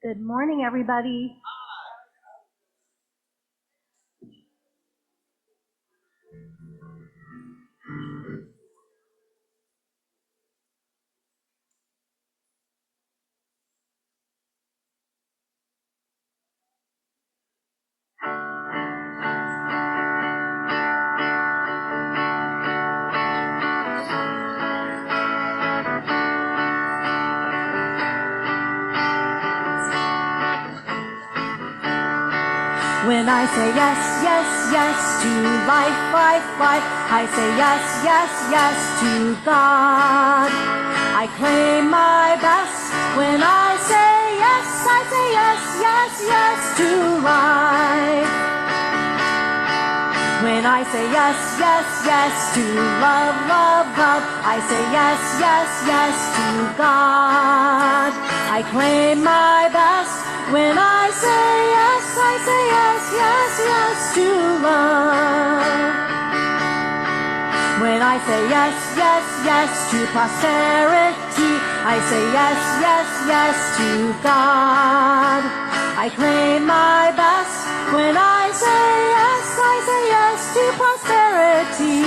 Good morning, everybody. When I say yes, yes, yes to life, life, life, I say yes, yes, yes to God. I claim my best. When I say yes, I say yes, yes, yes to life. When I say yes, yes, yes to love, love, love, I say yes, yes, yes to God. I claim my best. When I say yes, I say yes, yes, yes to love. When I say yes, yes, yes to prosperity, I say yes, yes, yes to God. I claim my best. When I say yes, I say yes to prosperity.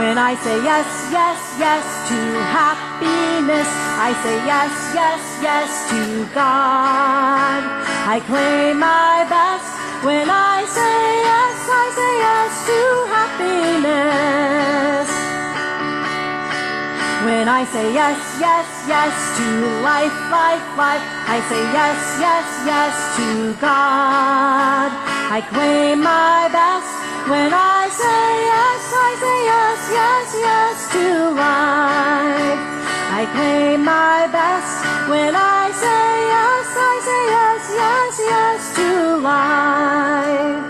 When I say yes, yes, yes to happiness, I say yes, yes, yes to God. I claim my best. When I say yes, I say yes to happiness. When I say yes, yes, yes to life, life, life, I say yes, yes, yes to God. I claim my best. When I say yes, I say yes, yes, yes to life. I claim my best. When I say yes, I say yes, yes, yes to life.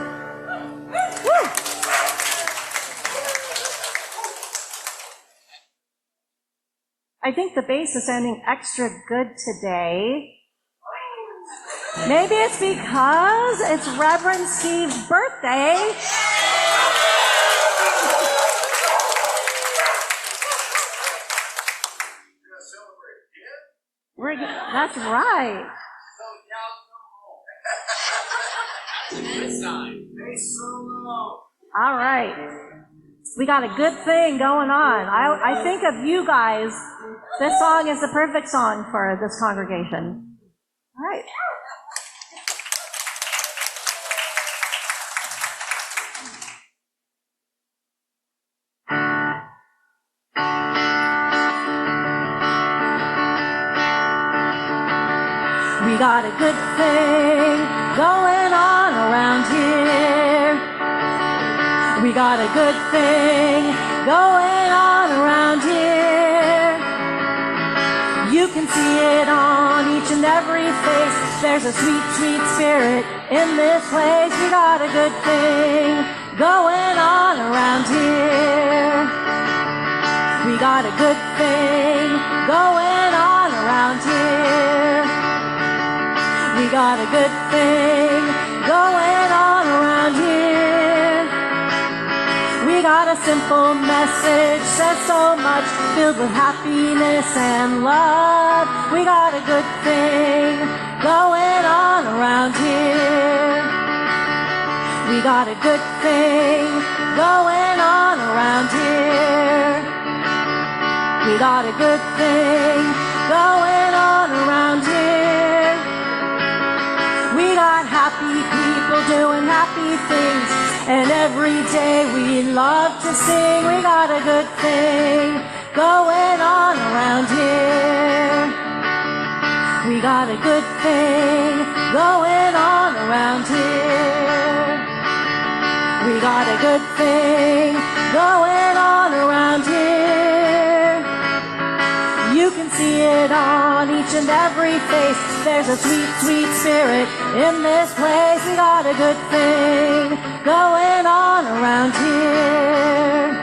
Woo! I think the bass is sounding extra good today. Maybe it's because it's Reverend Steve's birthday. That's right. All right. We got a good thing going on. I think of you guys. This song is the perfect song for this congregation. All right. We got a good thing going on around here. We got a good thing going on around here. You can see it on each and every face. There's a sweet, sweet spirit in this place. We got a good thing going on around here. We got a good thing going on around here. We got a good thing going on around here. We got a simple message, says so much, filled with happiness and love. We got a good thing going on around here. We got a good thing going on around here. We got a good thing going on around here. We got happy people doing happy things, and every day we love to sing. We got a good thing going on around here. We got a good thing going on around here. We got a good thing going on around here. You can see it on each and every face. There's a sweet, sweet spirit in this place. We got a good thing going on around here.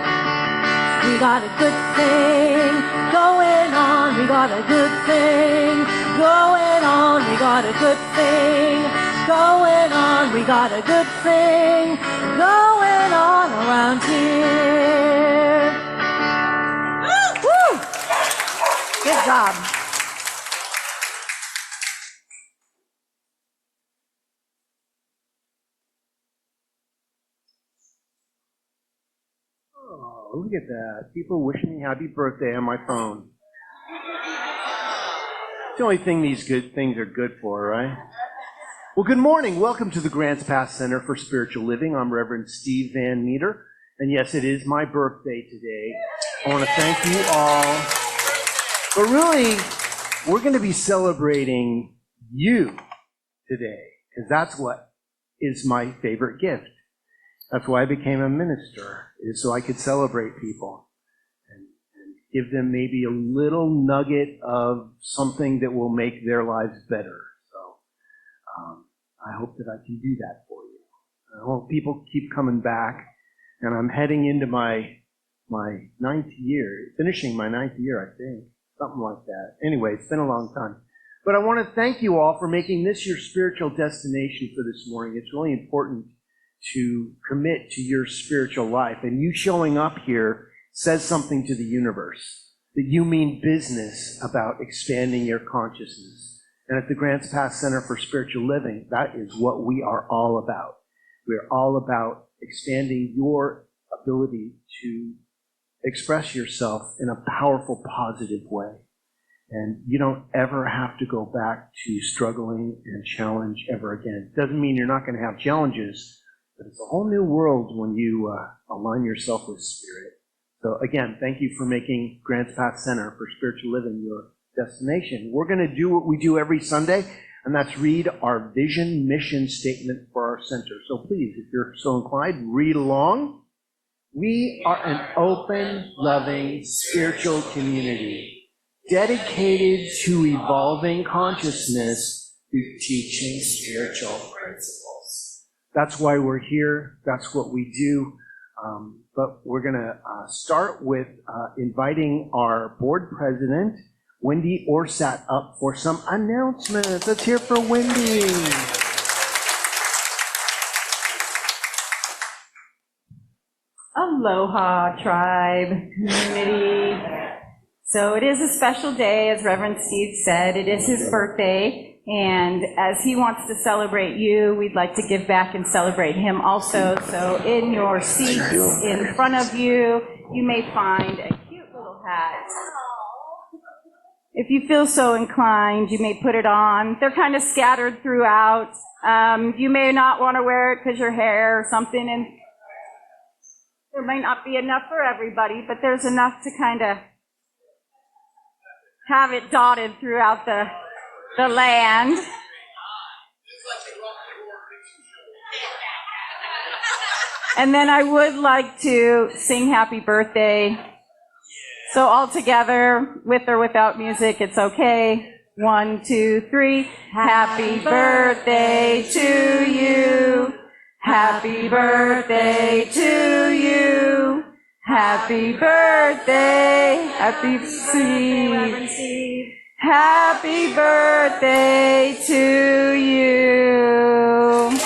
We got a good thing going on. We got a good thing going on. We got a good thing going on. We got a good thing going on around here. Woo! Good job. Oh, look at that. People wishing me happy birthday on my phone. It's the only thing these good things are good for, right? Well, good morning. Welcome to the Grants Pass Center for Spiritual Living. I'm Reverend Steve Van Meter. And yes, it is my birthday today. I want to thank you all. But really, we're going to be celebrating you today, because that's what is my favorite gift. That's why I became a minister, is so I could celebrate people and give them maybe a little nugget of something that will make their lives better. So I hope that I can do that for you. I hope people keep coming back, and I'm heading into my ninth year, finishing my ninth year, I think, something like that. Anyway, it's been a long time. But I want to thank you all for making this your spiritual destination for this morning. It's really important to commit to your spiritual life. And you showing up here says something to the universe, that you mean business about expanding your consciousness. And at the Grants Pass Center for Spiritual Living, that is what we are all about. We're all about expanding your ability to express yourself in a powerful, positive way. And you don't ever have to go back to struggling and challenge ever again. Doesn't mean you're not going to have challenges, but it's a whole new world when you align yourself with Spirit. So again, thank you for making Grants Pass Center for Spiritual Living your destination. We're going to do what we do every Sunday, and that's read our vision mission statement for our center. So please, if you're so inclined, read along. We are an open, loving, spiritual community dedicated to evolving consciousness through teaching spiritual principles. That's why we're here. That's what we do. But we're going to start with inviting our board president, Wendy Orsat, up for some announcements. Let's hear for Wendy. Aloha, tribe, community. So it is a special day, as Reverend Steve said. It is his birthday, and as he wants to celebrate you, we'd like to give back and celebrate him also. So in your seats in front of you, you may find a cute little hat. If you feel so inclined, you may put it on. They're kind of scattered throughout. You may not want to wear it because your hair or something, and there might not be enough for everybody, but there's enough to kind of have it dotted throughout the land. And then I would like to sing happy birthday. So all together, with or without music, it's okay. 1, 2, 3. Happy birthday to you. Happy birthday to you. Happy birthday. Happy Steve. Happy birthday to you.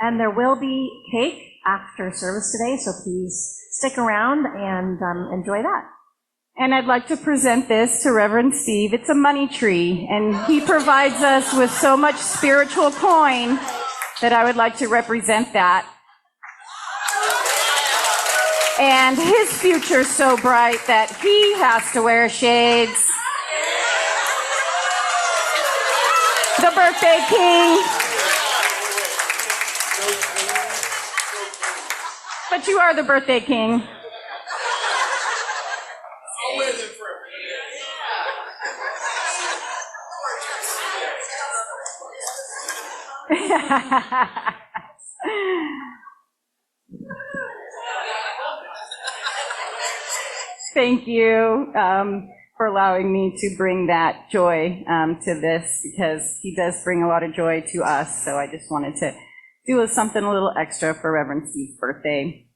And there will be cake after service today, so please stick around and enjoy that. And I'd like to present this to Reverend Steve. It's a money tree, and he provides us with so much spiritual coin that I would like to represent that. And his future's so bright that he has to wear shades. The birthday king. But you are the birthday king. I'll wear them forever. Thank you for allowing me to bring that joy to this, because he does bring a lot of joy to us. So I just wanted to do something a little extra for Reverend Steve's birthday.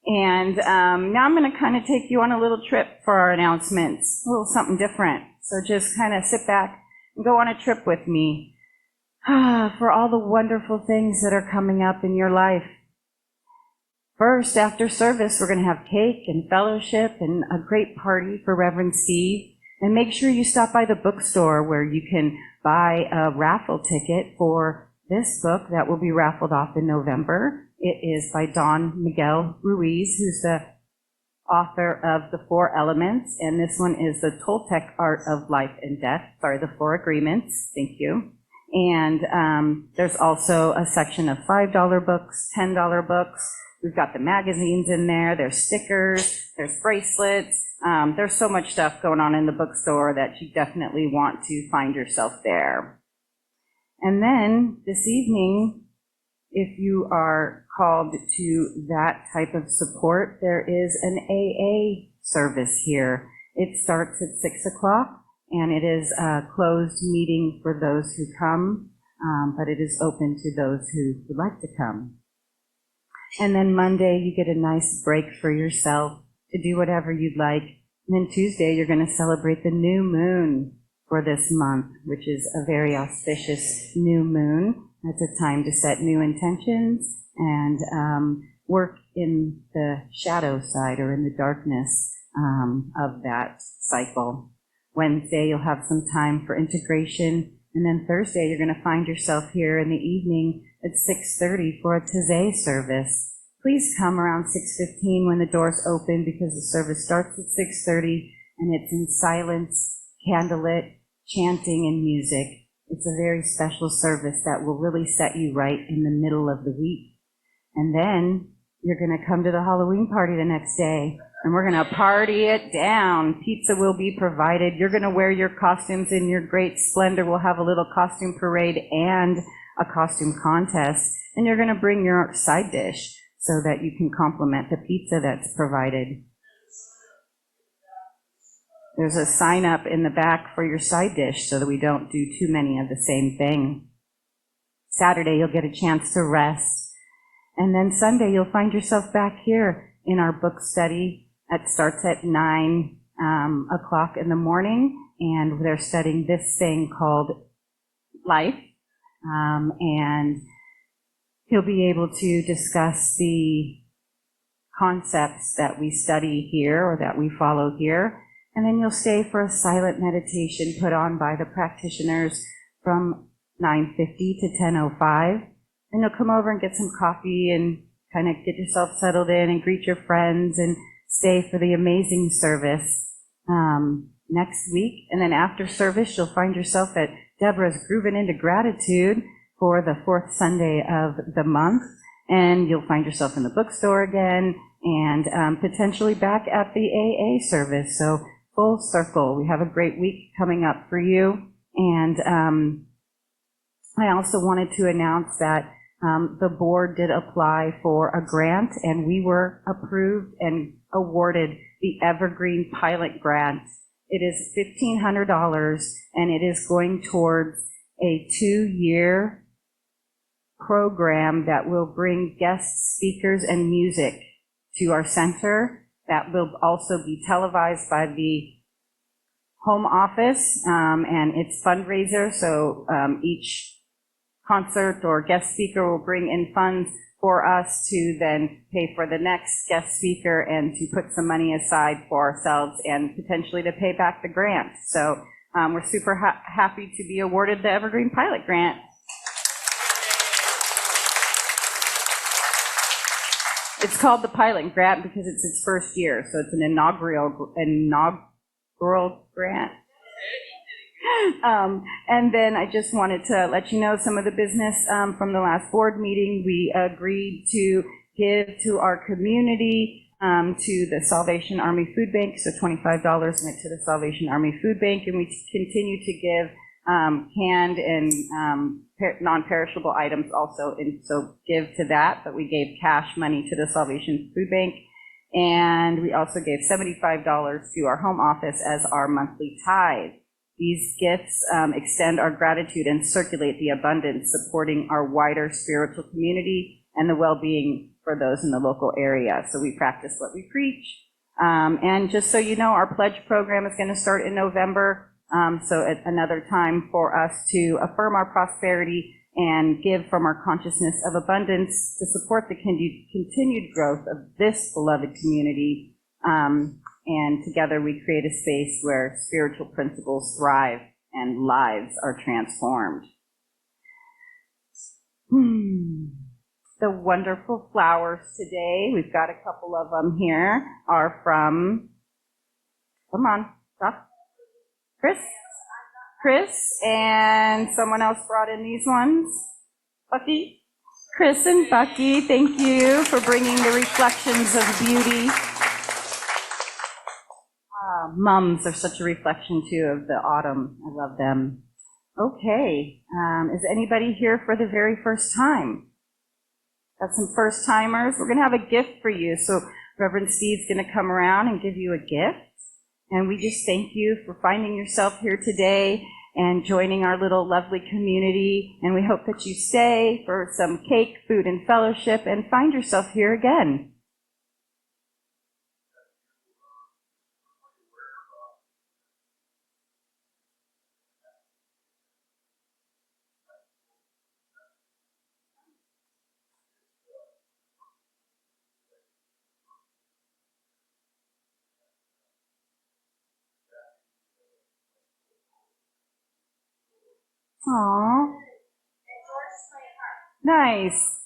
And now I'm going to kind of take you on a little trip for our announcements, a little something different. So just kind of sit back and go on a trip with me for all the wonderful things that are coming up in your life. First, after service, we're going to have cake and fellowship and a great party for Reverend Steve. And make sure you stop by the bookstore where you can buy a raffle ticket for this book that will be raffled off in November. It is by Don Miguel Ruiz, who's the author of The Four Elements, and this one is The Toltec Art of Life and Death. Sorry, The Four Agreements. Thank you. And there's also a section of $5 books, $10 books. We've got the magazines in there. There's stickers. There's bracelets. There's so much stuff going on in the bookstore that you definitely want to find yourself there. And then this evening, if you are called to that type of support, there is an AA service here. It starts at 6 o'clock, and it is a closed meeting for those who come, but it is open to those who would like to come. And then Monday, you get a nice break for yourself to do whatever you'd like. And then Tuesday, you're going to celebrate the new moon for this month, which is a very auspicious new moon. That's a time to set new intentions and work in the shadow side or in the darkness of that cycle. Wednesday, you'll have some time for integration. And then Thursday, you're going to find yourself here in the evening at 6:30 for a Taizé service. Please come around 6:15 when the doors open, because the service starts at 6:30 and it's in silence, candlelit, chanting, and music. It's a very special service that will really set you right in the middle of the week. And then you're going to come to the Halloween party the next day, and we're going to party it down. Pizza will be provided. You're going to wear your costumes in your great splendor. We'll have a little costume parade and a costume contest, and you're going to bring your side dish so that you can complement the pizza that's provided. There's a sign up in the back for your side dish so that we don't do too many of the same thing. Saturday, you'll get a chance to rest. And then Sunday, you'll find yourself back here in our book study. That starts at 9 o'clock in the morning, and they're studying this thing called life. And you'll be able to discuss the concepts that we study here or that we follow here. And then you'll stay for a silent meditation put on by the practitioners from 9:50 to 10:05. And you'll come over and get some coffee and kind of get yourself settled in and greet your friends and stay for the amazing service next week. And then after service, you'll find yourself at Deborah's Groovin' Into Gratitude for the fourth Sunday of the month. And you'll find yourself in the bookstore again and potentially back at the AA service. So full circle. We have a great week coming up for you. And I also wanted to announce that the board did apply for a grant, and we were approved and awarded the Evergreen Pilot Grant. It is $1,500, and it is going towards a 2-year program that will bring guest speakers and music to our center. That will also be televised by the home office, and it's fundraiser, so each concert or guest speaker will bring in funds for us to then pay for the next guest speaker and to put some money aside for ourselves and potentially to pay back the grant. So we're super happy to be awarded the Evergreen Pilot Grant. It's called the Pilot Grant because it's its first year, so it's an inaugural grant. And then I just wanted to let you know some of the business from the last board meeting. We agreed to give to our community to the Salvation Army Food Bank, so $25 went to the Salvation Army Food Bank, and we continue to give canned and non-perishable items also, and so give to that, but we gave cash money to the Salvation Food Bank, and we also gave $75 to our home office as our monthly tithe. These gifts extend our gratitude and circulate the abundance, supporting our wider spiritual community and the well-being for those in the local area. So we practice what we preach. And just so you know, our pledge program is going to start in November. So at another time for us to affirm our prosperity and give from our consciousness of abundance to support the continued growth of this beloved community. and together we create a space where spiritual principles thrive and lives are transformed. The wonderful flowers today, we've got a couple of them here, are from, come on, stop. Chris, and someone else brought in these ones. Bucky? Chris and Bucky, thank you for bringing the reflections of beauty. Mums are such a reflection, too, of the autumn. I love them. Okay, is anybody here for the very first time? Got some first timers. We're going to have a gift for you. So Reverend Steve's going to come around and give you a gift. And we just thank you for finding yourself here today and joining our little lovely community. And we hope that you stay for some cake, food, and fellowship and find yourself here again. Aww. Nice.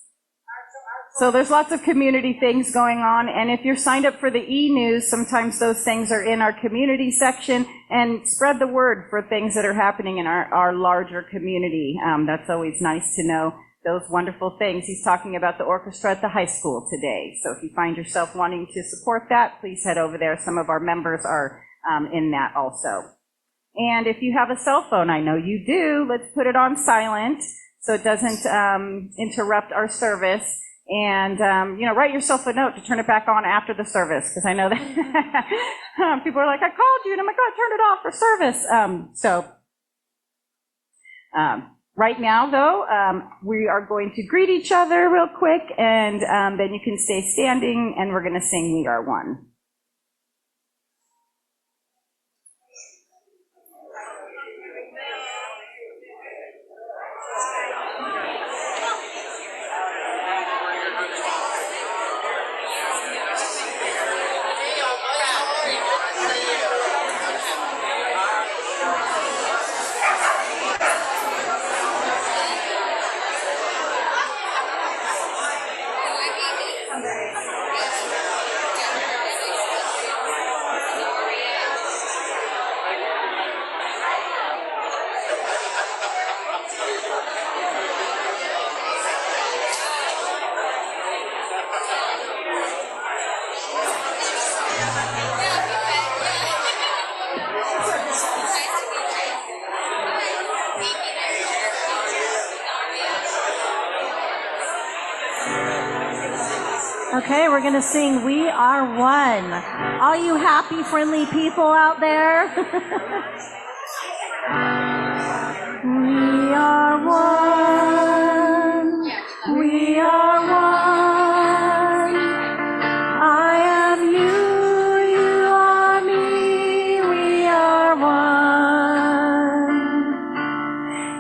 So there's lots of community things going on, and if you're signed up for the e-news, sometimes those things are in our community section, and spread the word for things that are happening in our larger community. That's always nice to know those wonderful things. He's talking about the orchestra at the high school today, so if you find yourself wanting to support that, please head over there. Some of our members are in that also. And if you have a cell phone, I know you do, let's put it on silent so it doesn't interrupt our service. And, write yourself a note to turn it back on after the service, because I know that people are like, I called you, and I'm like, oh, I turned it off for service. Right now, though, we are going to greet each other real quick, and then you can stay standing, and we're going to sing We Are One. Okay, we're going to sing We Are One. All you happy, friendly people out there. We are one. We are one. I am you, you are me. We are one.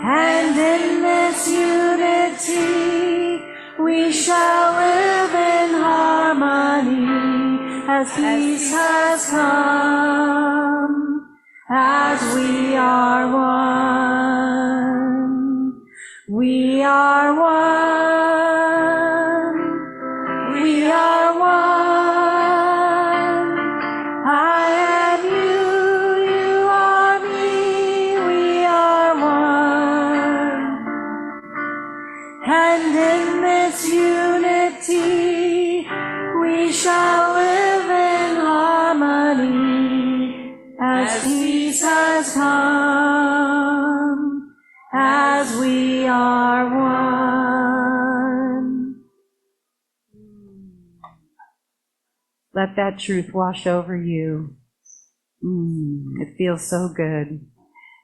And in this unity, we shall live in harmony as peace has come, as we are one. We are one. We are one. I am you, you are me. We are one. And in this unity, we shall live in harmony as peace has come, as we are one. Let that truth wash over you. It feels so good.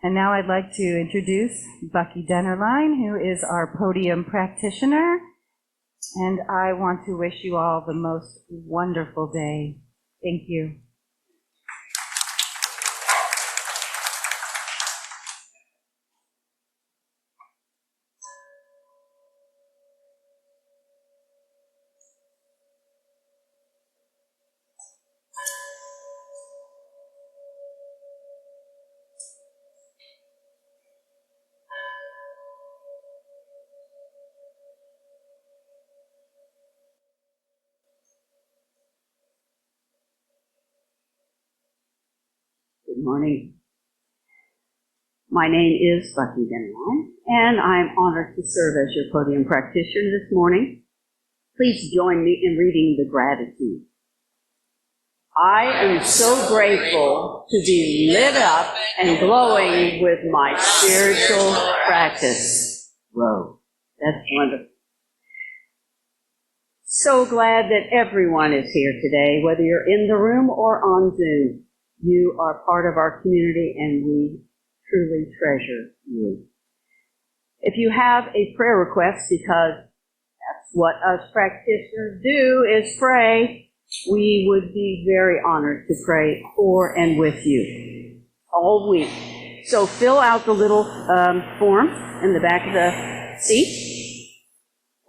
And now I'd like to introduce Bucky Dennerline, who is our podium practitioner. And I want to wish you all the most wonderful day. Thank you. Good morning. My name is Bucky Denline, and I'm honored to serve as your podium practitioner this morning. Please join me in reading the gratitude. I am so grateful to be lit up and glowing with my spiritual practice. Whoa, that's wonderful. So glad that everyone is here today, whether you're in the room or on Zoom. You are part of our community, and we truly treasure you. If you have a prayer request, because that's what us practitioners do, is pray, we would be very honored to pray for and with you all week. So fill out the little form in the back of the seat,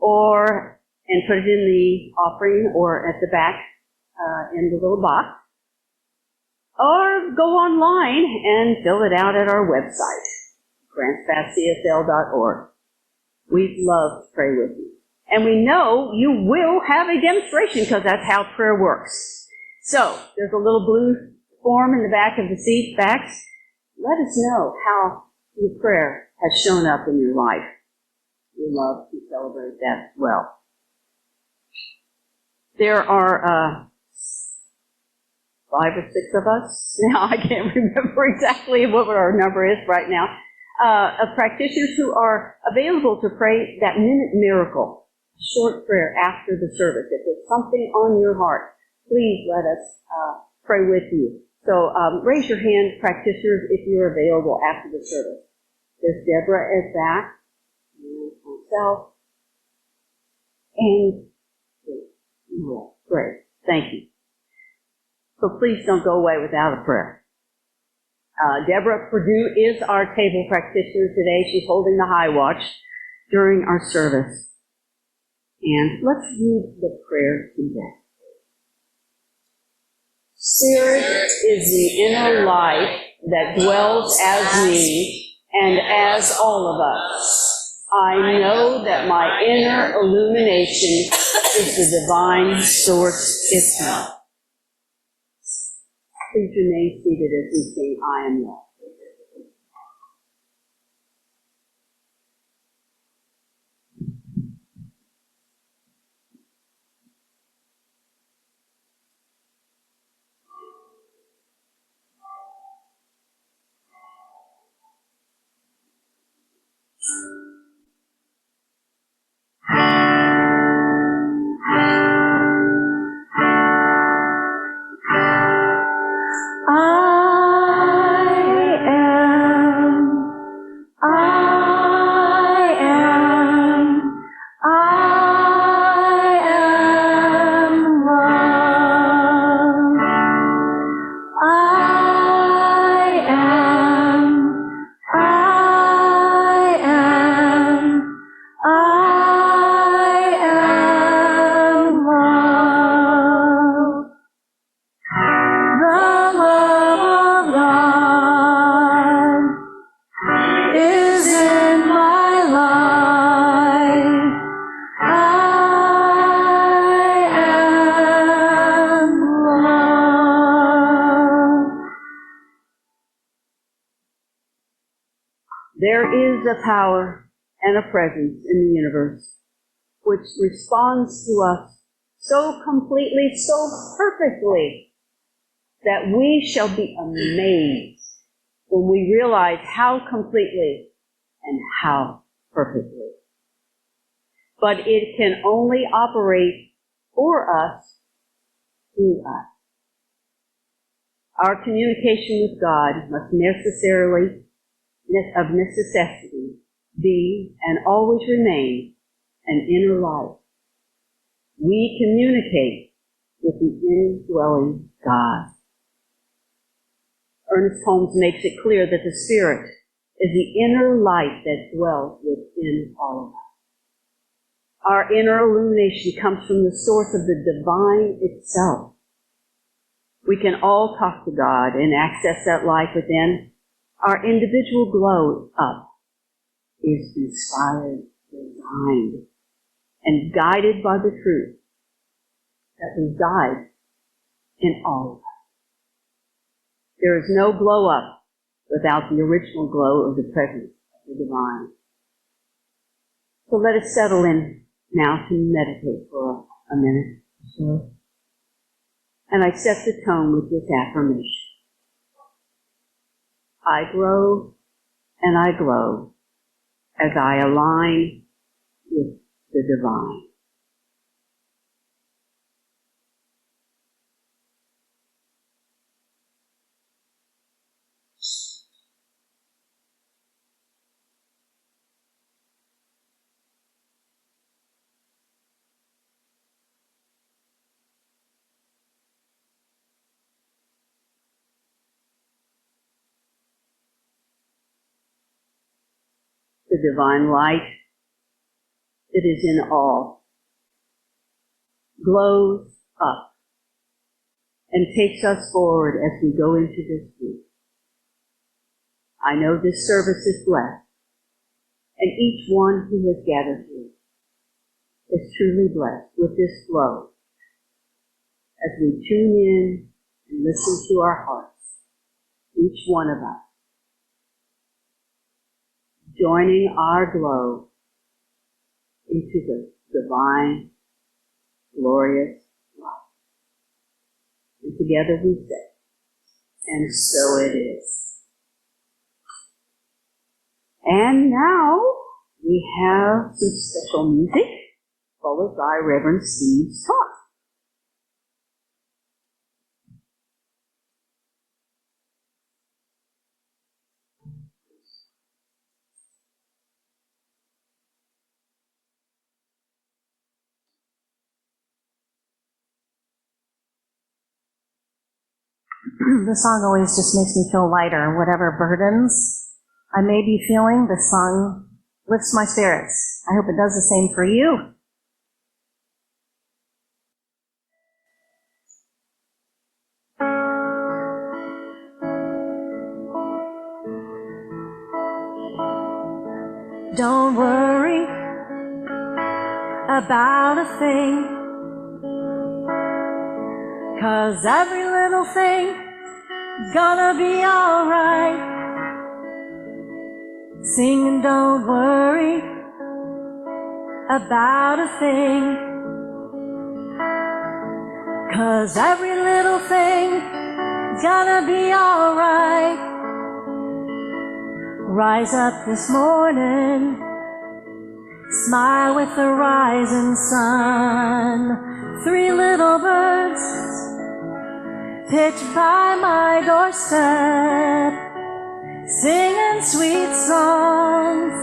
and put it in the offering or at the back in the little box. Or go online and fill it out at our website, grantspascsl.org. We'd love to pray with you. And we know you will have a demonstration because that's how prayer works. So, there's a little blue form in the back of the seat backs. Let us know how your prayer has shown up in your life. We love to celebrate that as well. There are 5 or 6 of us. Now, I can't remember exactly what our number is right now. Of practitioners who are available to pray that minute miracle, short prayer after the service. If there's something on your heart, please let us pray with you. So raise your hand, practitioners, if you're available after the service. There's Deborah is back, and myself, and great. Thank you. So please don't go away without a prayer. Deborah Perdue is our table practitioner today. She's holding the high watch during our service. And let's read the prayer today. Spirit is the inner light that dwells as me and as all of us. I know that my inner illumination is the divine source itself. Please remain seated as we sing, I Am Love. There is a power and a presence in the universe which responds to us so completely, so perfectly, that we shall be amazed when we realize how completely and how perfectly. But it can only operate for us, through us. Our communication with God must necessarily, of necessity, be and always remain an inner life. We communicate with the indwelling God. Ernest Holmes makes it clear that the Spirit is the inner light that dwells within all of us. Our inner illumination comes from the source of the divine itself. We can all talk to God and access that life within. Our individual glow up is inspired, designed, and guided by the truth that resides in all of us. There is no glow up without the original glow of the presence of the divine. So let us settle in now to meditate for a minute or so. And I set the tone with this affirmation. I grow and I glow as I align with the divine. The divine light that is in all glows up and takes us forward as we go into this week. I know this service is blessed, and each one who has gathered here is truly blessed with this flow as we tune in and listen to our hearts, each one of us, joining our glow into the divine, glorious light. And together we say, and so it is. And now we have some special music, followed by Reverend Steve's talk. The song always just makes me feel lighter. Whatever burdens I may be feeling, the song lifts my spirits. I hope it does the same for you. Don't worry about a thing, 'cause every little thing gonna be alright. Sing and don't worry about a thing, 'cause every little thing gonna be alright. Rise up this morning, smile with the rising sun. 3 little birds pitch by my doorstep, singing sweet songs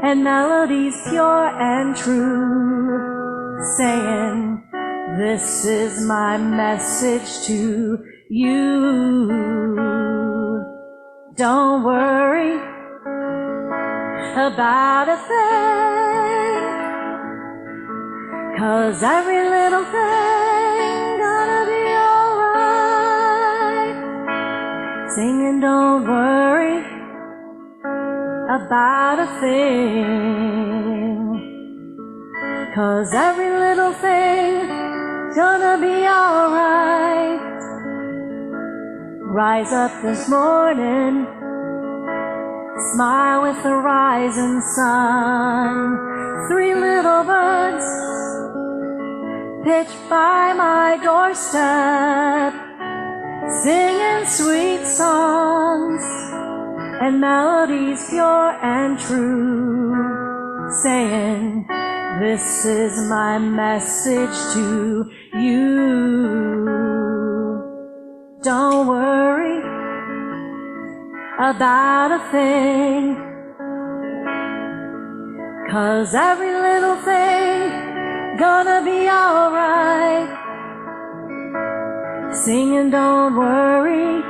and melodies pure and true, saying, this is my message to you. Don't worry about a thing, 'cause every little thing gonna be sing and don't worry about a thing, 'cause every little thing's gonna be alright. Rise up this morning, smile with the rising sun. 3 little birds pitch by my doorstep, singing sweet songs and melodies pure and true, saying, this is my message to you. Don't worry about a thing, 'cause every little thing gonna be alright. Sing and don't worry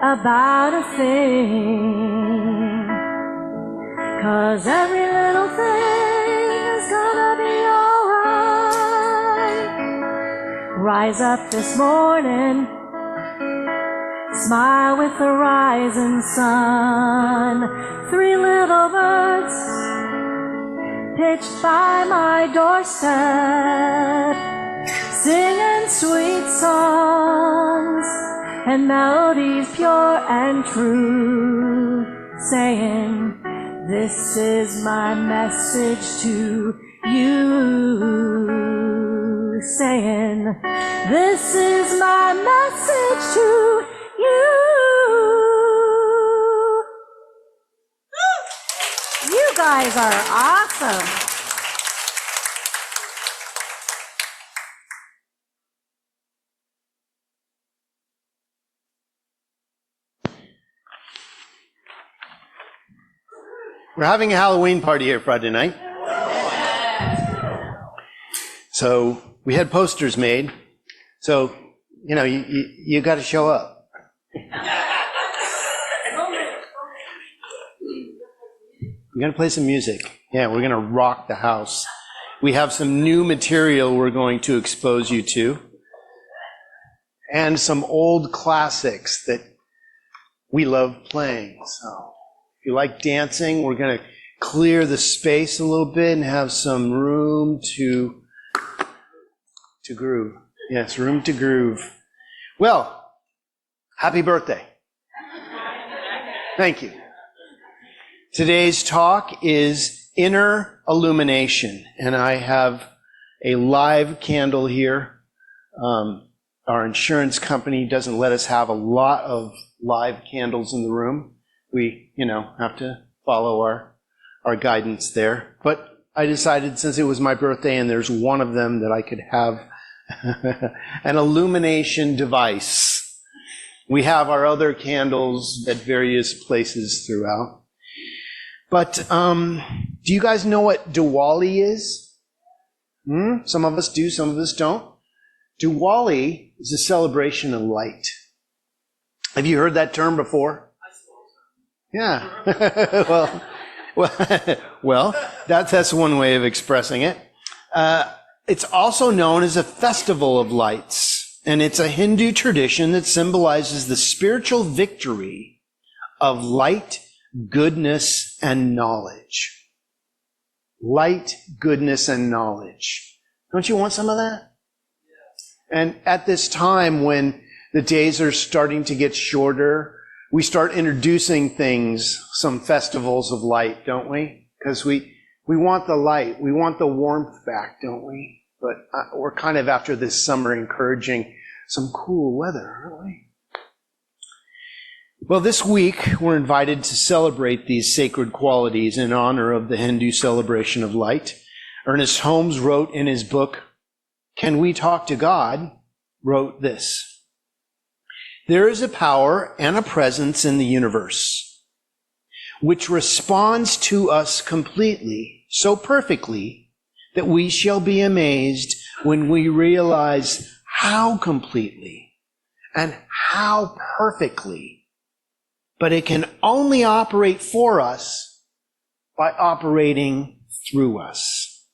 about a thing, 'cause every little thing is gonna be alright. Rise up this morning, smile with the rising sun. 3 little birds pitched by my doorstep, singing sweet songs and melodies pure and true, saying, this is my message to you, saying, this is my message to you. You guys are awesome. We're having a Halloween party here Friday night. So we had posters made. So, you got to show up. We're going to play some music. Yeah, we're going to rock the house. We have some new material we're going to expose you to. And some old classics that we love playing. So if you like dancing, we're going to clear the space a little bit and have some room to groove. Yes, room to groove. Well, happy birthday. Thank you. Today's talk is Inner Illumination, and I have a live candle here. Our insurance company doesn't let us have a lot of live candles in the room. We, have to follow our guidance there. But I decided since it was my birthday and there's one of them that I could have an illumination device. We have our other candles at various places throughout. But do you guys know what Diwali is? Some of us do, some of us don't. Diwali is a celebration of light. Have you heard that term before? Yeah. well, that's one way of expressing it. It's also known as a festival of lights, and it's a Hindu tradition that symbolizes the spiritual victory of light, goodness, and knowledge. Light, goodness, and knowledge. Don't you want some of that? And at this time when the days are starting to get shorter, we start introducing things, some festivals of light, don't we? Because we want the light. We want the warmth back, don't we? But we're kind of after this summer encouraging some cool weather, aren't we? Well, this week we're invited to celebrate these sacred qualities in honor of the Hindu celebration of light. Ernest Holmes wrote in his book, Can We Talk to God? Wrote this: there is a power and a presence in the universe which responds to us completely, so perfectly, that we shall be amazed when we realize how completely and how perfectly. But it can only operate for us by operating through us.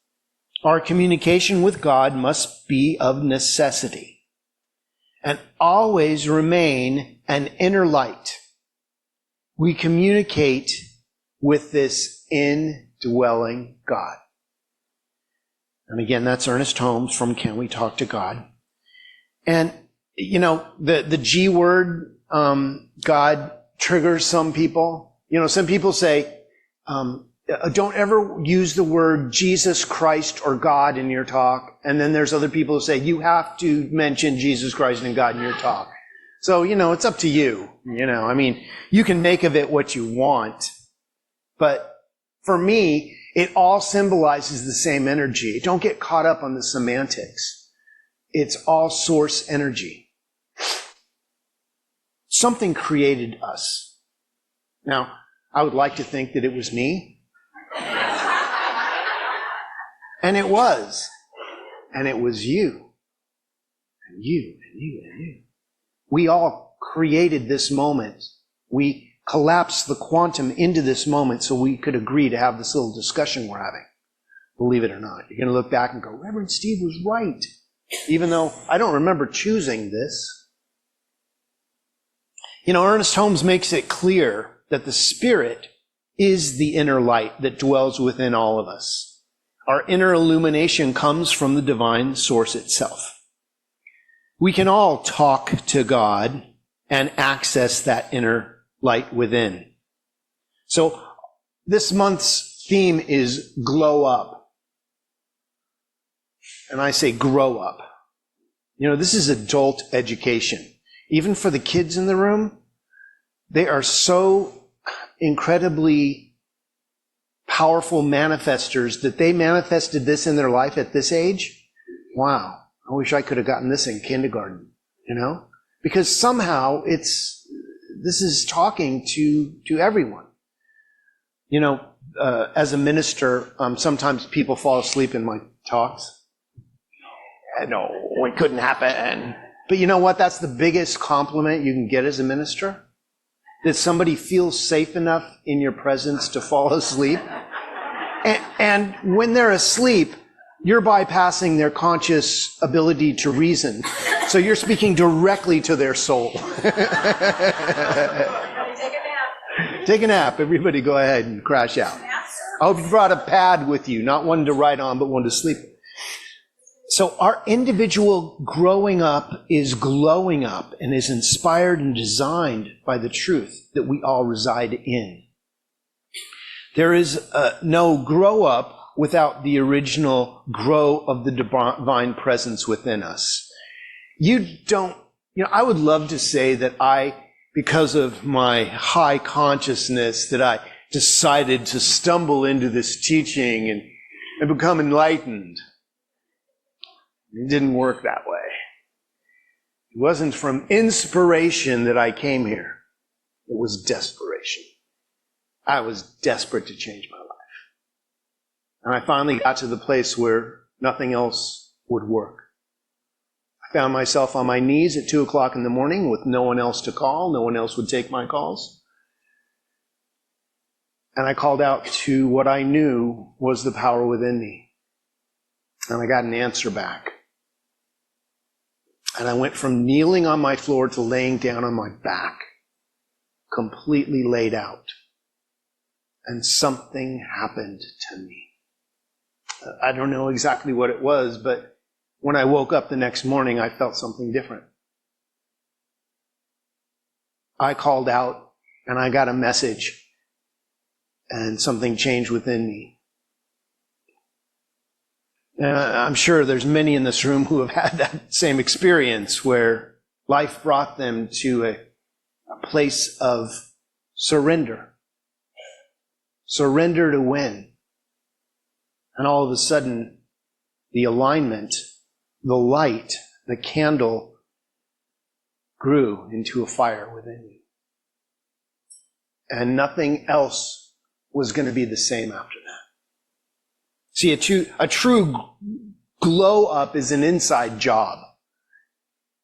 Our communication with God must be of necessity and always remain an inner light. We communicate with this indwelling God. And again, that's Ernest Holmes from Can We Talk to God? And, the G word, God, triggers some people. Some people say, don't ever use the word Jesus Christ or God in your talk. And then there's other people who say, you have to mention Jesus Christ and God in your talk. So, it's up to you. You can make of it what you want. But for me, it all symbolizes the same energy. Don't get caught up on the semantics. It's all source energy. Something created us. Now, I would like to think that it was me. And it was. And it was you. And you, and you, and you. We all created this moment. We collapsed the quantum into this moment so we could agree to have this little discussion we're having. Believe it or not. You're going to look back and go, Reverend Steve was right. Even though I don't remember choosing this. Ernest Holmes makes it clear that the Spirit is the inner light that dwells within all of us. Our inner illumination comes from the divine source itself. We can all talk to God and access that inner light within. So this month's theme is glow up. And I say grow up. This is adult education. Even for the kids in the room, they are so incredibly powerful manifestors that they manifested this in their life at this age. Wow, I wish I could have gotten this in kindergarten, Because somehow this is talking to everyone. As a minister, sometimes people fall asleep in my talks. No, it couldn't happen. But you know what? That's the biggest compliment you can get as a minister. That somebody feels safe enough in your presence to fall asleep. And when they're asleep, you're bypassing their conscious ability to reason. So you're speaking directly to their soul. Take a nap. Everybody go ahead and crash out. I hope you brought a pad with you, not one to write on, but one to sleep. So our individual growing up is glowing up and is inspired and designed by the truth that we all reside in. There is no grow up without the original grow of the divine presence within us. I would love to say that because of my high consciousness, that I decided to stumble into this teaching and become enlightened. It didn't work that way. It wasn't from inspiration that I came here. It was desperation. I was desperate to change my life. And I finally got to the place where nothing else would work. I found myself on my knees at 2 o'clock in the morning with no one else to call. No one else would take my calls. And I called out to what I knew was the power within me. And I got an answer back. And I went from kneeling on my floor to laying down on my back, completely laid out. And something happened to me. I don't know exactly what it was, but when I woke up the next morning, I felt something different. I called out and I got a message, and something changed within me. I'm sure there's many in this room who have had that same experience where life brought them to a place of surrender. Surrender to win. And all of a sudden, the alignment, the light, the candle grew into a fire within you. And nothing else was going to be the same after that. See, a true glow up is an inside job.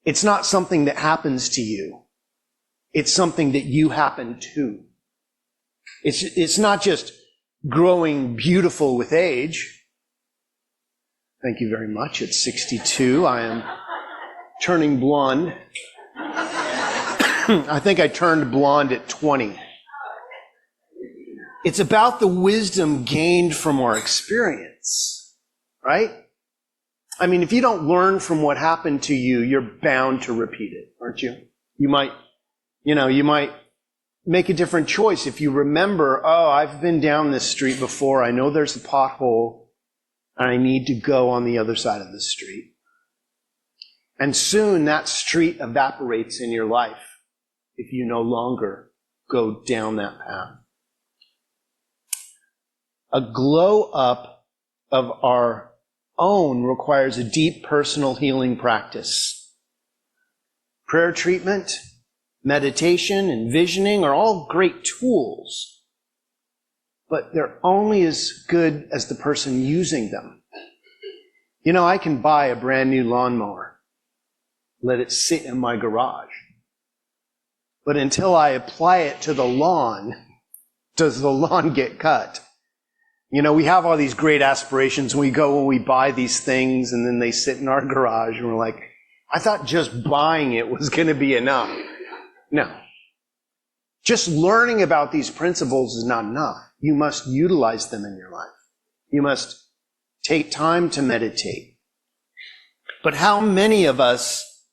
It's not something that happens to you. It's something that you happen to. It's not just growing beautiful with age. Thank you very much. At 62, I am turning blonde. I think I turned blonde at 20. It's about the wisdom gained from our experience, right? I mean, if you don't learn from what happened to you, you're bound to repeat it, aren't you? You might make a different choice if you remember, I've been down this street before. I know there's a pothole and I need to go on the other side of the street. And soon that street evaporates in your life if you no longer go down that path. A glow up of our own requires a deep personal healing practice. Prayer treatment, meditation, and visioning are all great tools, but they're only as good as the person using them. I can buy a brand new lawnmower, let it sit in my garage, but until I apply it to the lawn, does the lawn get cut? We have all these great aspirations when we buy these things and then they sit in our garage and we're like, I thought just buying it was going to be enough. No. Just learning about these principles is not enough. You must utilize them in your life. You must take time to meditate. But how many of us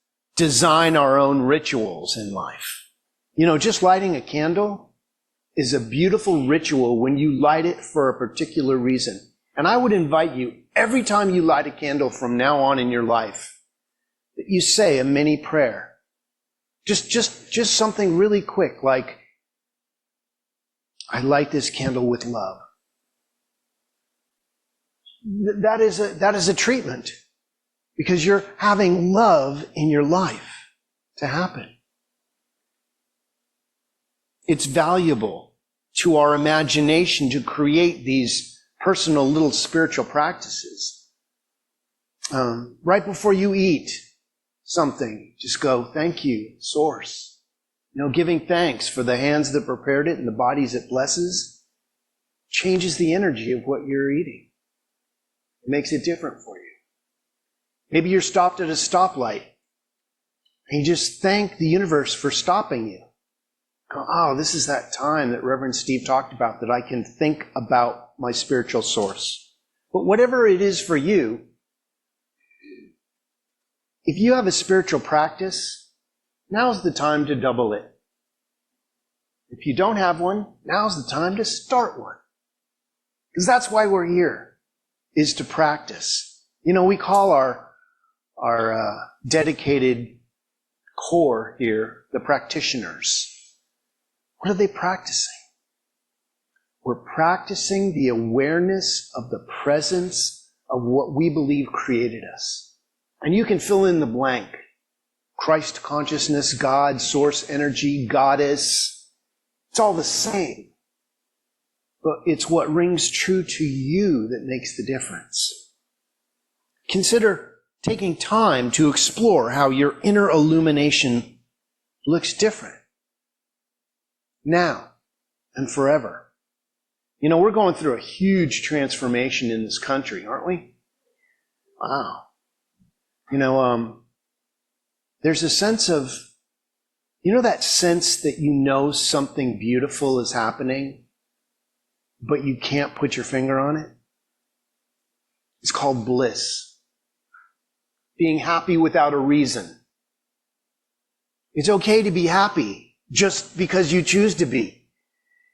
design our own rituals in life. You know, just lighting a candle is a beautiful ritual when you light it for a particular reason. And I would invite you, every time you light a candle from now on in your life, that you say a mini prayer. Just something really quick, like, I light this candle with love. That is a treatment, because you're having love in your life to happen. It's valuable to our imagination to create these personal little spiritual practices. Right before you eat something, just go, thank you, Source. You know, giving thanks for the hands that prepared it and the bodies it blesses changes the energy of what you're eating. It makes it different for you. Maybe you're stopped at a stoplight and you just thank the universe for stopping you. Go, oh, this is that time that Reverend Steve talked about, that I can think about my spiritual source. But whatever it is for you, if you have a spiritual practice, now's the time to double it. If you don't have one, now's the time to start one. Because that's why we're here, is to practice. You know, we call our dedicated core here the practitioners. What are they practicing? We're practicing the awareness of the presence of what we believe created us. And you can fill in the blank. Christ consciousness, God, source energy, goddess. It's all the same. But it's what rings true to you that makes the difference. Consider taking time to explore how your inner illumination looks different now and forever. You know, we're going through a huge transformation in this country, aren't we? Wow. You know, there's a sense of, you know, that sense that you know something beautiful is happening, but you can't put your finger on it? It's called bliss. Being happy without a reason. It's okay to be happy just because you choose to be.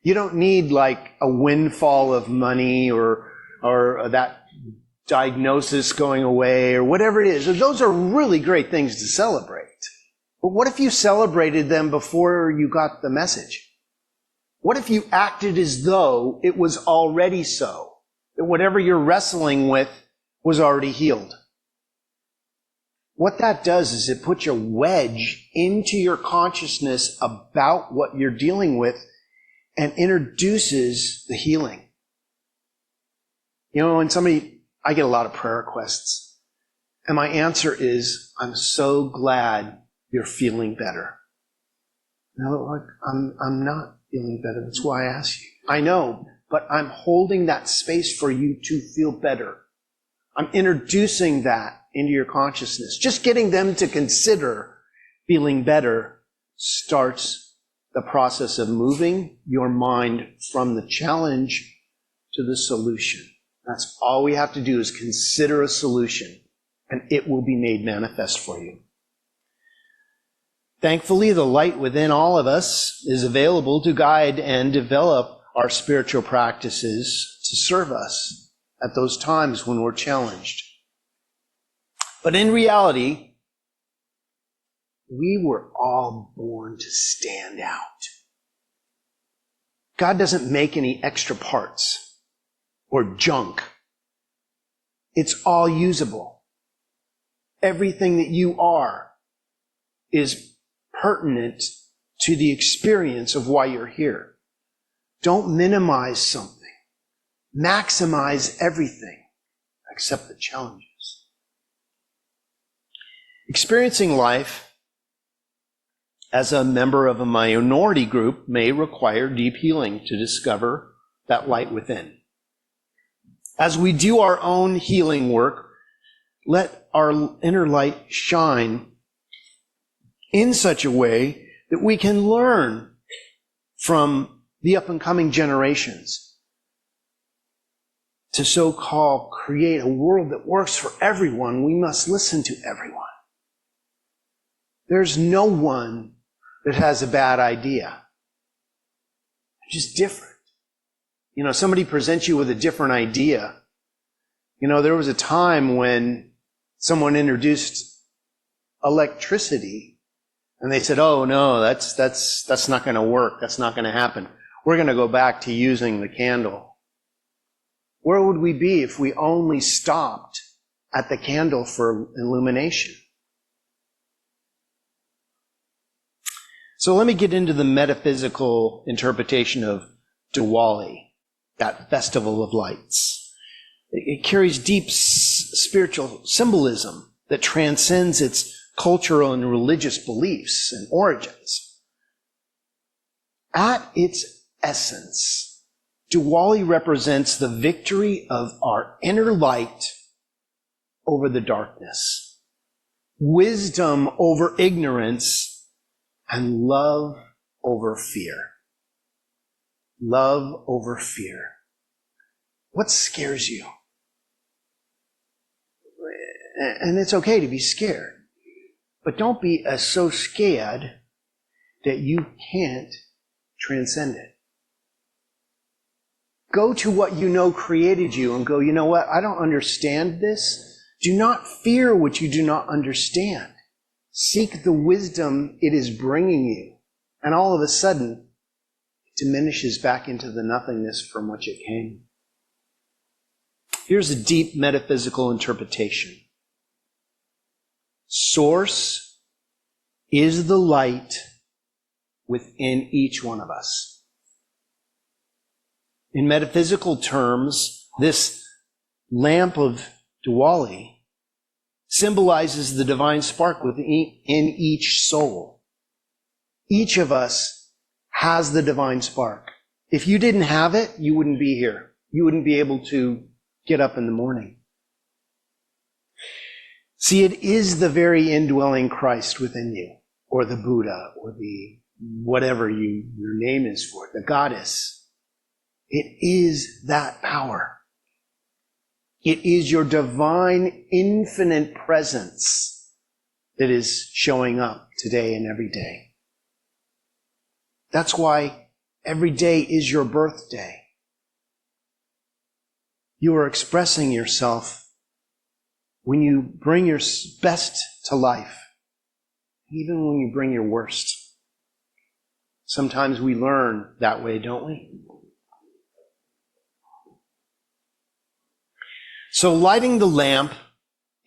You don't need like a windfall of money or that diagnosis going away or whatever it is. Those are really great things to celebrate. But what if you celebrated them before you got the message? What if you acted as though it was already so? That whatever you're wrestling with was already healed? What that does is it puts a wedge into your consciousness about what you're dealing with and introduces the healing. You know, when I get a lot of prayer requests, and my answer is, I'm so glad you're feeling better. No, I'm not feeling better. That's why I asked you. I know, but I'm holding that space for you to feel better. I'm introducing that into your consciousness. Just getting them to consider feeling better starts the process of moving your mind from the challenge to the solution. That's all we have to do, is consider a solution, and it will be made manifest for you. Thankfully, the light within all of us is available to guide and develop our spiritual practices to serve us at those times when we're challenged. But in reality, we were all born to stand out. God doesn't make any extra parts or junk. It's all usable. Everything that you are is pertinent to the experience of why you're here. Don't minimize something. Maximize everything except the challenges. Experiencing life as a member of a minority group may require deep healing to discover that light within. As we do our own healing work, let our inner light shine in such a way that we can learn from the up-and-coming generations to so-called create a world that works for everyone. We must listen to everyone. There's no one that has a bad idea. They're just different. Somebody presents you with a different idea. There was a time when someone introduced electricity and they said, oh no, that's not going to work. That's not going to happen. We're going to go back to using the candle. Where would we be if we only stopped at the candle for illumination? So let me get into the metaphysical interpretation of Diwali, that festival of lights. It carries deep spiritual symbolism that transcends its cultural and religious beliefs and origins. At its essence, Diwali represents the victory of our inner light over the darkness, wisdom over ignorance, and love over fear. Love over fear. What scares you? And it's okay to be scared. But don't be so scared that you can't transcend it. Go to what you know created you and go, you know what? I don't understand this. Do not fear what you do not understand. Seek the wisdom it is bringing you. And all of a sudden, it diminishes back into the nothingness from which it came. Here's a deep metaphysical interpretation. Source is the light within each one of us. In metaphysical terms, this lamp of Diwali symbolizes the divine spark within each soul. Each of us has the divine spark. If you didn't have it, you wouldn't be here. You wouldn't be able to get up in the morning. See, it is the very indwelling Christ within you, or the Buddha, or the whatever your name is for it, the goddess. It is that power. It is your divine, infinite presence that is showing up today and every day. That's why every day is your birthday. You are expressing yourself when you bring your best to life, even when you bring your worst. Sometimes we learn that way, don't we? So lighting the lamp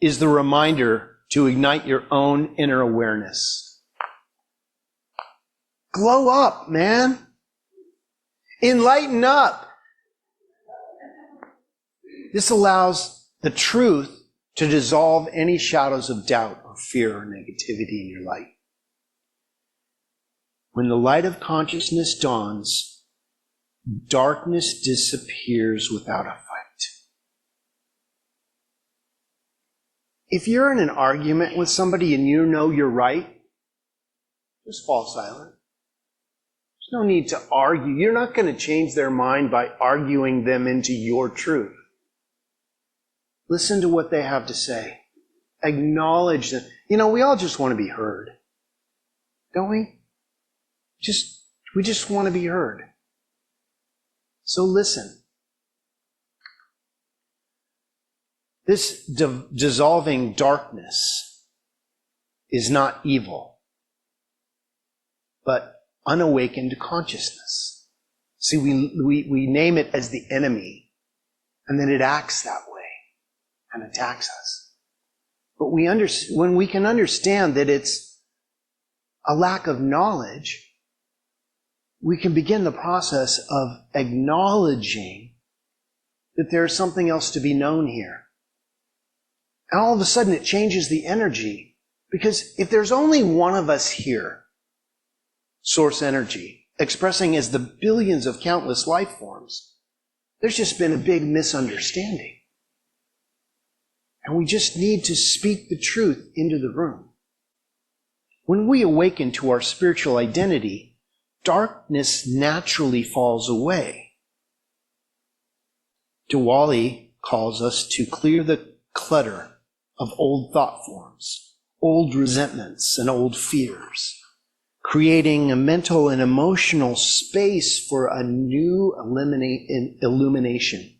is the reminder to ignite your own inner awareness. Glow up, man. Enlighten up. This allows the truth to dissolve any shadows of doubt or fear or negativity in your light. When the light of consciousness dawns, darkness disappears without a fight. If you're in an argument with somebody and you know you're right, just fall silent. There's no need to argue. You're not going to change their mind by arguing them into your truth. Listen to what they have to say. Acknowledge them. We all just want to be heard. Don't we? We just want to be heard. So listen. This dissolving darkness is not evil, but unawakened consciousness. See, we name it as the enemy, and then it acts that way and attacks us. But when we can understand that it's a lack of knowledge, we can begin the process of acknowledging that there's something else to be known here. And all of a sudden it changes the energy. Because if there's only one of us here, source energy, expressing as the billions of countless life forms, there's just been a big misunderstanding. And we just need to speak the truth into the room. When we awaken to our spiritual identity, darkness naturally falls away. Diwali calls us to clear the clutter of old thought forms, old resentments and old fears, creating a mental and emotional space for a new illumination.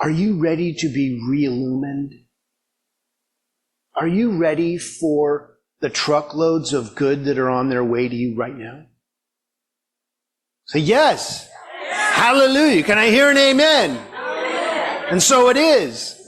Are you ready to be re-illumined? Are you ready for the truckloads of good that are on their way to you right now? Say yes. Hallelujah. Can I hear an amen? And so it is.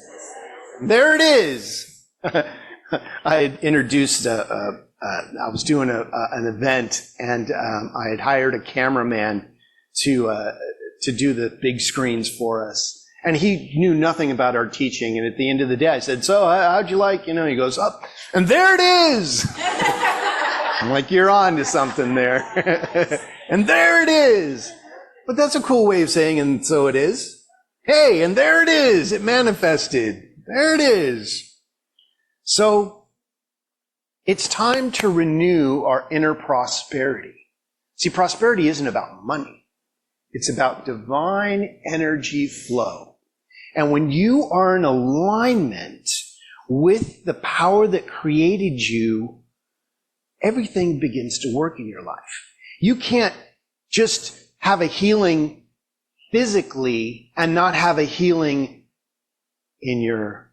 There it is. I had introduced, I was doing an event, and I had hired a cameraman to do the big screens for us. And he knew nothing about our teaching. And at the end of the day, I said, so how'd you like? He goes, up, and there it is. I'm like, you're on to something there. And there it is. But that's a cool way of saying, and so it is. Hey, and there it is. It manifested. There it is. So it's time to renew our inner prosperity. See, prosperity isn't about money. It's about divine energy flow. And when you are in alignment with the power that created you, everything begins to work in your life. You can't just have a healing physically and not have a healing in your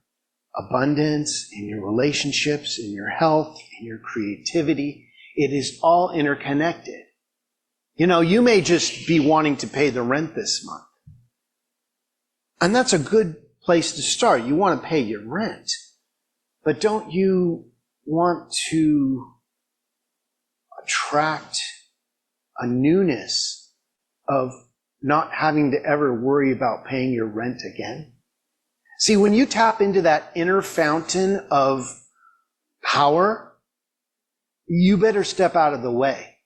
abundance, in your relationships, in your health, in your creativity. It is all interconnected. You may just be wanting to pay the rent this month. And that's a good place to start. You want to pay your rent. But don't you want to attract a newness of not having to ever worry about paying your rent again? See, when you tap into that inner fountain of power, you better step out of the way.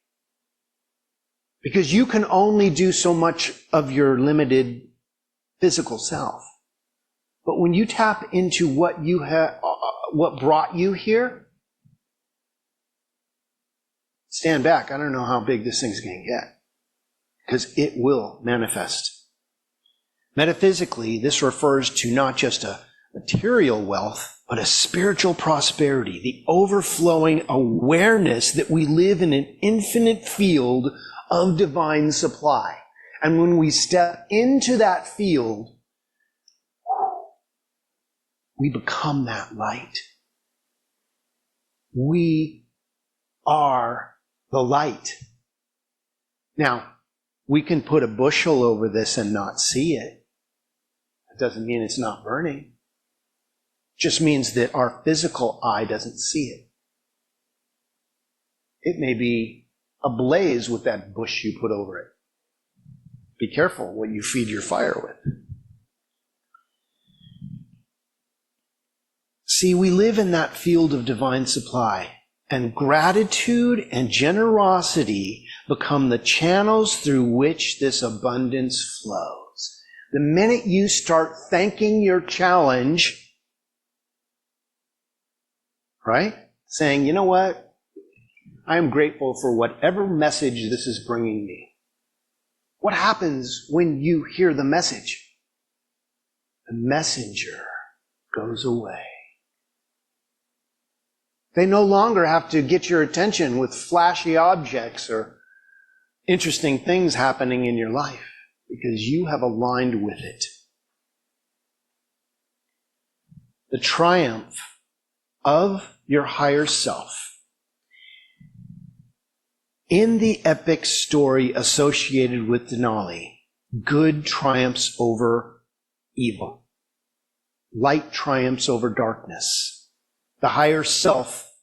Because you can only do so much of your limited physical self. But when you tap into what you have, what brought you here, stand back. I don't know how big this thing's going to get, because it will manifest. Metaphysically, this refers to not just a material wealth, but a spiritual prosperity, the overflowing awareness that we live in an infinite field of divine supply. And when we step into that field, we become that light. We are the light. Now, we can put a bushel over this and not see it. It doesn't mean it's not burning. It just means that our physical eye doesn't see it. It may be ablaze with that bush you put over it. Be careful what you feed your fire with. See, we live in that field of divine supply, and gratitude and generosity become the channels through which this abundance flows. The minute you start thanking your challenge, right? Saying, you know what? I am grateful for whatever message this is bringing me. What happens when you hear the message? The messenger goes away. They no longer have to get your attention with flashy objects or interesting things happening in your life, because you have aligned with it. The triumph of your higher self. In the epic story associated with Denali, good triumphs over evil. Light triumphs over darkness. The higher self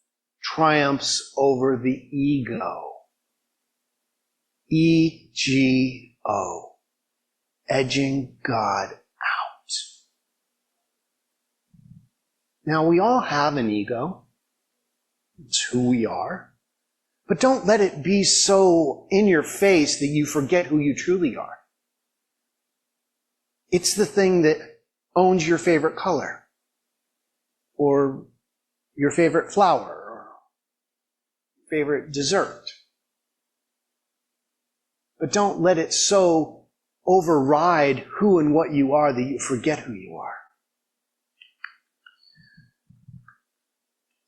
triumphs over the ego. E-G-O. Edging God out. Now, we all have an ego. It's who we are. But don't let it be so in your face that you forget who you truly are. It's the thing that owns your favorite color, or your favorite flower, or favorite dessert. But don't let it so override who and what you are that you forget who you are.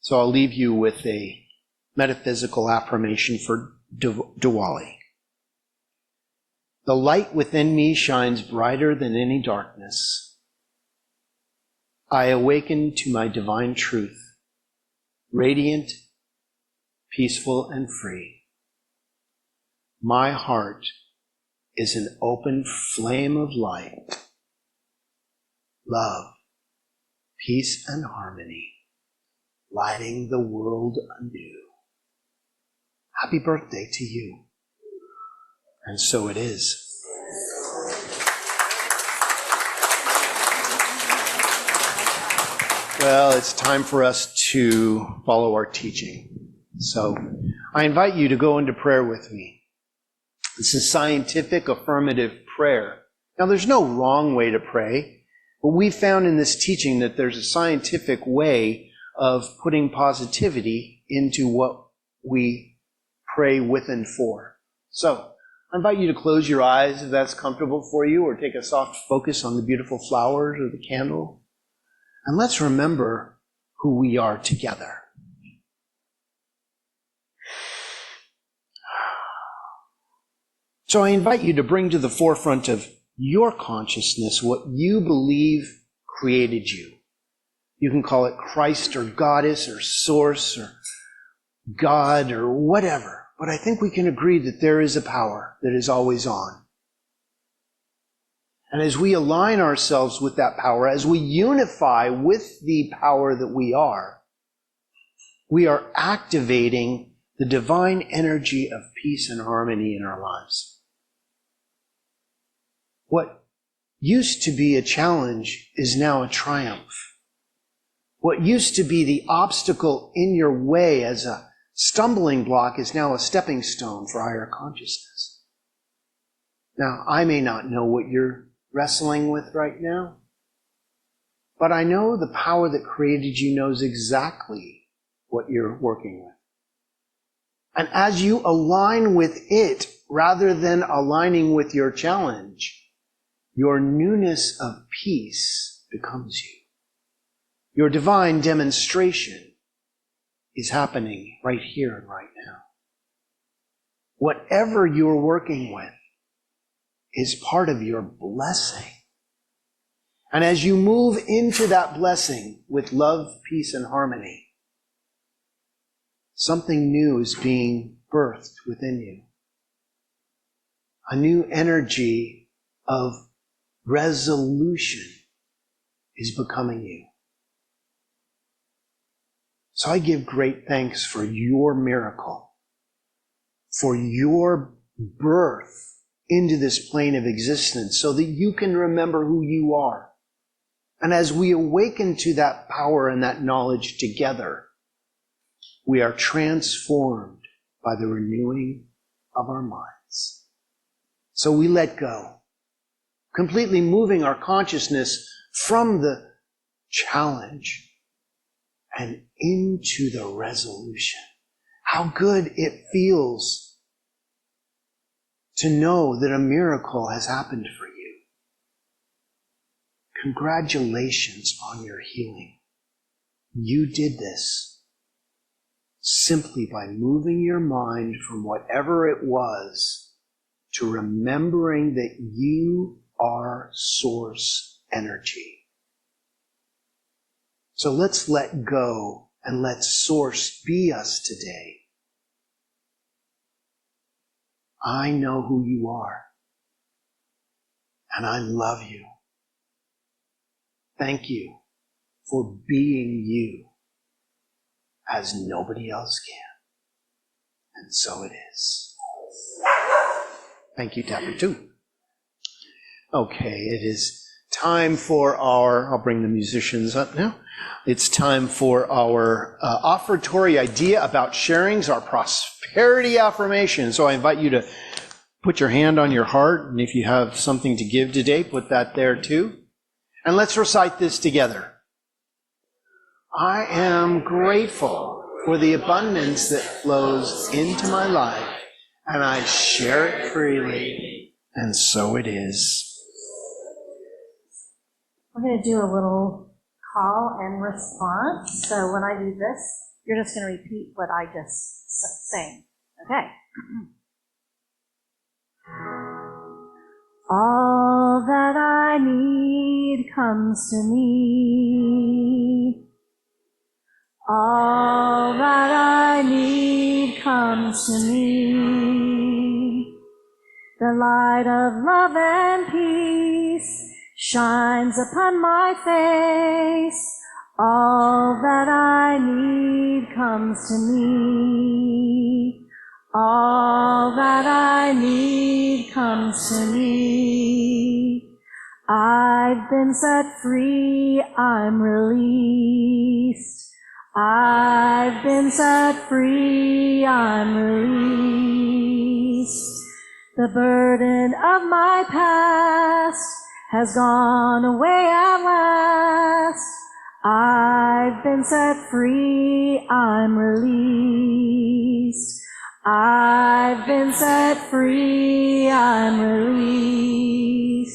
So I'll leave you with a metaphysical affirmation for Diwali. The light within me shines brighter than any darkness. I awaken to my divine truth, radiant, peaceful, and free. My heart is an open flame of light, love, peace, and harmony, lighting the world anew. Happy birthday to you. And so it is. Well, it's time for us to follow our teaching. So I invite you to go into prayer with me. This is scientific affirmative prayer. Now, there's no wrong way to pray, but we found in this teaching that there's a scientific way of putting positivity into what we pray with and for. So I invite you to close your eyes if that's comfortable for you, or take a soft focus on the beautiful flowers or the candle. And let's remember who we are together. So I invite you to bring to the forefront of your consciousness what you believe created you. You can call it Christ or Goddess or Source or God or whatever. But I think we can agree that there is a power that is always on. And as we align ourselves with that power, as we unify with the power that we are activating the divine energy of peace and harmony in our lives. What used to be a challenge is now a triumph. What used to be the obstacle in your way as a stumbling block is now a stepping stone for higher consciousness. Now, I may not know what you're wrestling with right now, but I know the power that created you knows exactly what you're working with. And as you align with it, rather than aligning with your challenge, your newness of peace becomes you. Your divine demonstration is happening right here and right now. Whatever you're working with is part of your blessing. And as you move into that blessing with love, peace, and harmony, something new is being birthed within you. A new energy of resolution is becoming you. So I give great thanks for your miracle, for your birth into this plane of existence so that you can remember who you are. And as we awaken to that power and that knowledge together, we are transformed by the renewing of our minds. So we let go, completely moving our consciousness from the challenge and into the resolution. How good it feels to know that a miracle has happened for you. Congratulations on your healing. You did this simply by moving your mind from whatever it was to remembering that you are source energy. So let's let go and let source be us today. I know who you are, and I love you. Thank you for being you as nobody else can. And so it is. Thank you, Tapper 2. Okay, it is time for I'll bring the musicians up now. It's time for our offertory idea about sharings, our prosperity affirmation. So I invite you to put your hand on your heart, and if you have something to give today, put that there too. And let's recite this together. I am grateful for the abundance that flows into my life, and I share it freely. And so it is. We're going to do a little call and response. So when I do this, You're just going to repeat what I just sang. Okay. All that I need comes to me. All that I need comes to me. The light of love and peace shines upon my face. All that I need comes to me. All that I need comes to me. I've been set free, I'm released. I've been set free, I'm released. The burden of my past has gone away at last. I've been set free, I'm released. I've been set free, I'm released.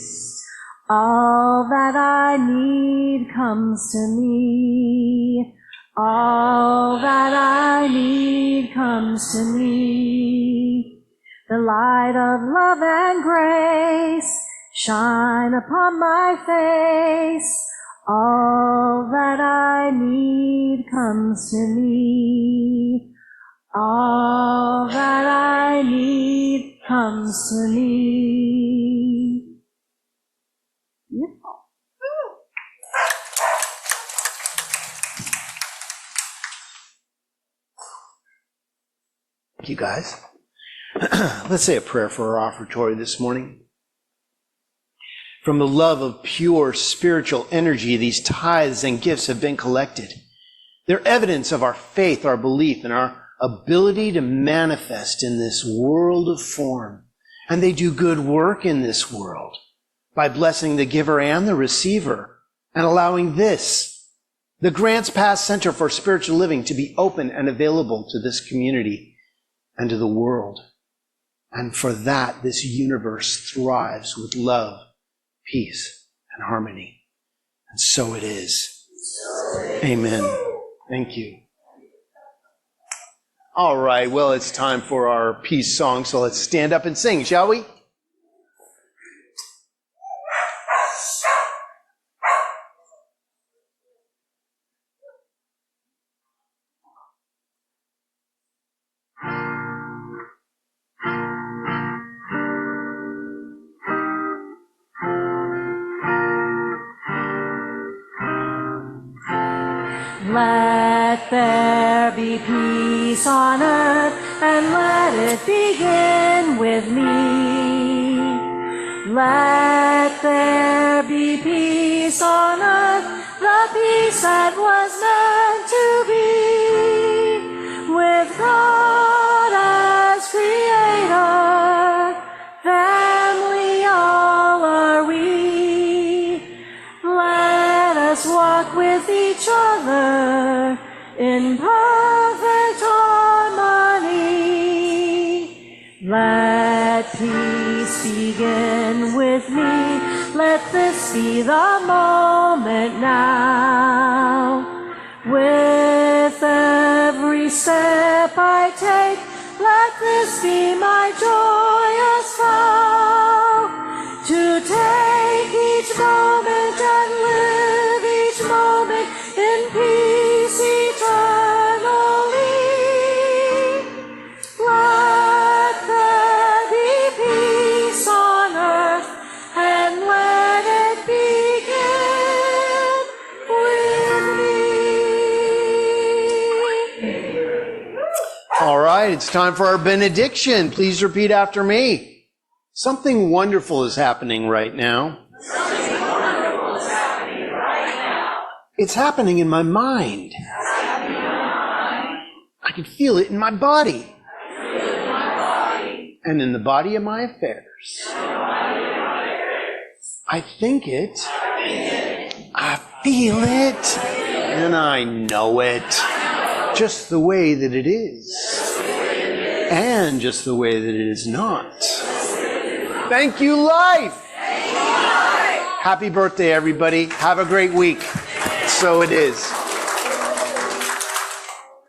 All that I need comes to me. All that I need comes to me. The light of love and grace shine upon my face. All that I need comes to me. All that I need comes to me. Beautiful. Thank you, guys. Let's say a prayer for our offertory this morning. From the love of pure spiritual energy, these tithes and gifts have been collected. They're evidence of our faith, our belief, and our ability to manifest in this world of form. And they do good work in this world by blessing the giver and the receiver and allowing this, the Grants Pass Center for Spiritual Living, to be open and available to this community and to the world. And for that, this universe thrives with love, peace, and harmony. And so it is. Amen. Thank you. All right, well, it's time for our peace song, so let's stand up and sing, shall we? Let there be peace on earth, and let it begin with me. Let there be peace on earth, the peace that was meant to be, with God as creator, family all are we. Let us walk with each other in perfect harmony. Let peace begin with me. Let this be the moment now. With every step I take, let this be my joyous vow. To take each moment and live each moment in peace eternally. Let there be peace on earth, and let it begin with me. All right, it's time for our benediction. Please repeat after me. Something wonderful is happening right now. It's happening in my mind. I can feel it in my body. And in the body of my affairs. I think it. I feel it. And I know it. Just the way that it is. And just the way that it is not. Thank you, life. Happy birthday, everybody. Have a great week. So it is.